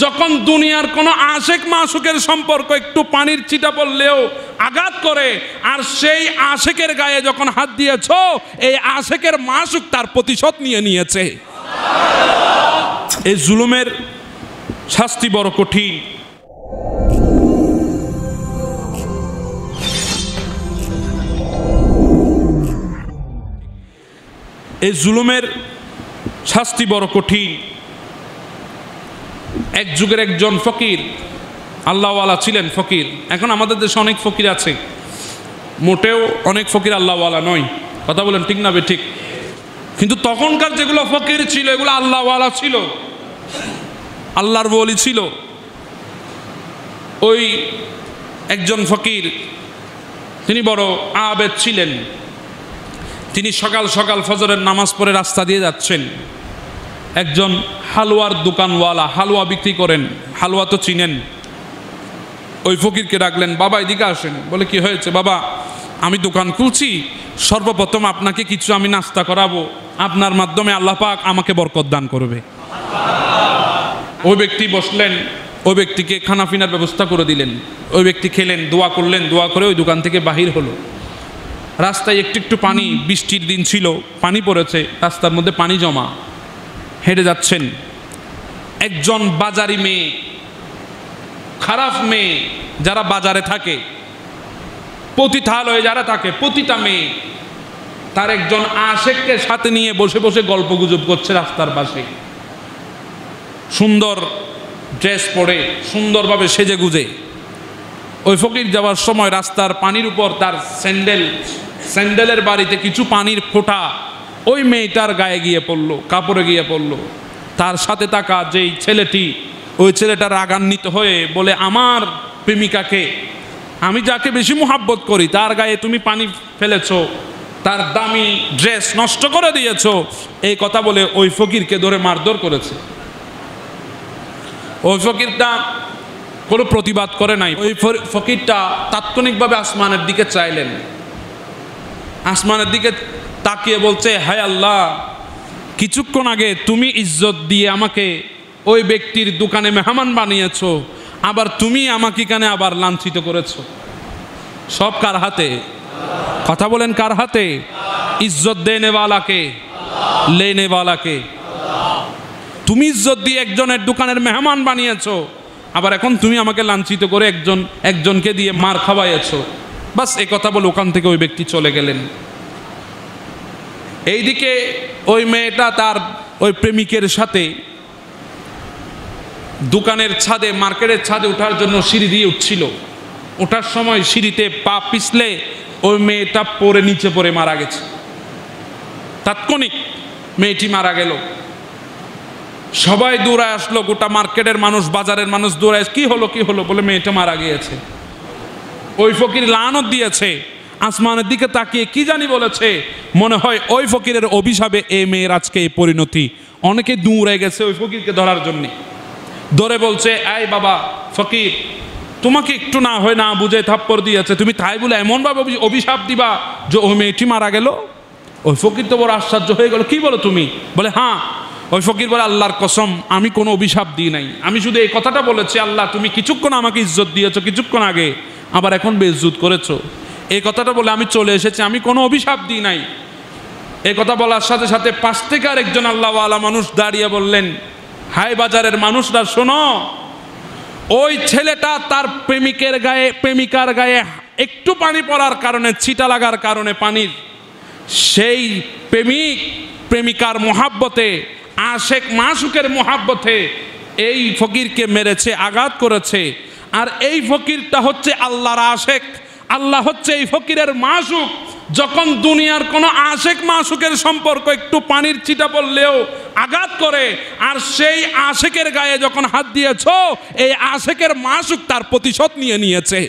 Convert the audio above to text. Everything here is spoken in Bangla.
যখন দুনিয়ার কোনো আশেক মাসুকের সম্পর্ক একটু পানির ছিটা পড়লেও আঘাত করে, আর সেই আশেকের গায়ে যখন হাত দিয়েছ, এই আশেকের মাসুক তার প্রতিশোধ নিয়ে নিয়েছে। এই জুলুমের শাস্তি বড় কঠিন। এই জুলুমের শাস্তি বড় কঠিন। এক যুগের একজন ফকির, আল্লাহওয়ালা ছিলেন ফকির। এখন আমাদের দেশে অনেক ফকির আছে, মোটেও অনেক ফকির আল্লাহওয়ালা নয়। কথা বলেন ঠিক না বেঠিক? কিন্তু তখনকার যেগুলো ফকির ছিল এগুলো আল্লাহওয়ালা ছিল, আল্লাহর ওলি ছিল। ওই একজন ফকির, তিনি বড় আবেদ ছিলেন। তিনি সকাল সকাল ফজরের নামাজ পড়ে রাস্তা দিয়ে যাচ্ছেন। একজন হালুয়ার দোকানওয়ালা, হালুয়া বিক্রি করেন, হালুয়া তো চিনেন। ওই ফকিরকে ডাকলেন, বাবা এদিকে আসেন। বলে কি হয়েছে? বাবা আমি দোকান খুলছি, সর্বপ্রথম আপনাকে কিছু আমি নাস্তা করাবো, আপনার মাধ্যমে আল্লাহ পাক আমাকে বরকত দান করবে। ওই ব্যক্তি বসলেন, ওই ব্যক্তিকে খানাফিনার ব্যবস্থা করে দিলেন। ওই ব্যক্তি খেলেন, দোয়া করলেন, দোয়া করে ওই দোকান থেকে বাহির হলো। রাস্তায় একটু একটু পানি, বৃষ্টির দিন ছিল, পানি পড়েছে, রাস্তার মধ্যে পানি জমা। হেঁটে যাচ্ছেন। একজন বাজারি মেয়ে, খারাপ মেয়ে, যারা বাজারে থাকে, পতিতালয়ে যারা থাকে, প্রতিটা মেয়ে তার একজন আশেককে সাথে নিয়ে বসে বসে গল্প গুজব করছে রাস্তার পাশে। সুন্দর ড্রেস পরে, সুন্দরভাবে সেজে গুজে। ওই ফকির যাওয়ার সময় রাস্তার পানির উপর তার স্যান্ডেলের বাড়িতে কিছু পানির ফোঁটা ওই মেয়েটার গায়ে গিয়ে পড়লো, কাপড়ে গিয়ে পড়লো। তার সাথে থাকা যেই ছেলেটি, ওই ছেলেটা রাগান্বিত হয়ে বলে, আমার প্রেমিকাকে, আমি যাকে বেশি মোহাব্বত করি, তার গায়ে তুমি পানি ফেলেছো, তার দামি ড্রেস নষ্ট করে দিয়েছো, এই কথা বলে ওই ফকিরকে ধরে মারধর করেছে। ওই ফকিরটা কোনো প্রতিবাদ করে নাই। ওই ফকিরটা তাৎক্ষণিকভাবে আসমানের দিকে চাইলেন, আসমানের দিকে তাকিয়ে বলছে, হায় আল্লাহ, কিছুক্ষণ আগে তুমি ইজ্জত দিয়ে আমাকে ওই ব্যক্তির দোকানে মেহমান বানিয়েছো, আবার তুমি আমাকে এখানে আবার লাঞ্ছিত করেছো। সব কার হাতে? কথা বলেন, কার হাতে? ইজ্জত দেনে ওয়ালাকে, লেনে ওয়ালাকে। তুমি ইজ্জত দিয়ে একজনের দোকানের মেহমান বানিয়েছো, আবার এখন তুমি আমাকে লাঞ্ছিত করে একজনকে দিয়ে মার খাওয়াইয়েছো। বাস এই কথা বলে ওখান থেকে ওই ব্যক্তি চলে গেলেন। এইদিকে ওই মেয়েটা তার ওই প্রেমিকের সাথে দোকানের ছাদে, মার্কেটের ছাদে ওঠার জন্য সিঁড়ি দিয়ে উঠছিল। ওঠার সময় সিঁড়িতে পা পিছলে ওই মেয়েটা পড়ে নিচে পড়ে মারা গেছে। তাৎক্ষণিক মেয়েটি মারা গেল। সবাই দৌড়ায় আসলো, গোটা মার্কেটের মানুষ, বাজারের মানুষ দৌড়ায়, কি হলো কি হলো বলে মেয়েটা মারা গিয়েছে। ওই ফকির লানত দিয়েছে, আসমানের দিকে তাকিয়ে কি জানি বলেছে, মনে হয় ওই ফকিরের অভিশাপে এই মেয়ের আজকে এই পরিণতি। অনেকে দৌড়ে গেছে ওই ফকিরকে ধরার জন্যে, ধরে বলছে, এই বাবা ফকির, তোমাকে একটু না হয় না বুঝে থাপ্পড় দিয়েছে, তুমি তাই বলে এমনভাবে অভিশাপ দিবা যে ওই মেয়েটি মারা গেল? ওই ফকির তো বড় আশ্চর্য হয়ে গেল, কি বলো তুমি? বলে হ্যাঁ। ওই ফকির বলে, আল্লাহর কসম, আমি কোনো অভিশাপ দিই নাই, আমি শুধু এই কথাটা বলেছি, আল্লাহ তুমি কিছুক্ষণ আমাকে ইজ্জত দিয়েছো কিছুক্ষণ আগে, আবার এখন বেইজ্জত করেছো। এই কথাটা বলে আমি চলে এসেছি, আমি কোনো অভিশাপ দিই নাই। এই কথা বলার সাথে সাথে পাশ থেকে আর একজন আল্লাহওয়ালা মানুষ দাঁড়িয়ে বললেন, হাই বাজারের মানুষরা শোনো, ওই ছেলেটা তার প্রেমিকার গায়ে একটু পানি পড়ার কারণে, ছিটা লাগার কারণে পানির, সেই প্রেমিকার মোহাব্বতে, আশেক মাসুকের মোহাব্বতে এই ফকিরকে মেরেছে, আঘাত করেছে। আর এই ফকিরটা হচ্ছে আল্লাহর আশেক, আল্লাহ হচ্ছে এই ফকিরের মাসুক। যখন দুনিয়ার কোনো আশেক মাসুকের সম্পর্ক একটু পানির ছিটা পড়লেও আঘাত করে, আর সেই আশেকের গায়ে যখন হাত দিয়েছ, এই আশেকের মাসুক তার প্রতিশোধ নিয়ে নিয়েছে।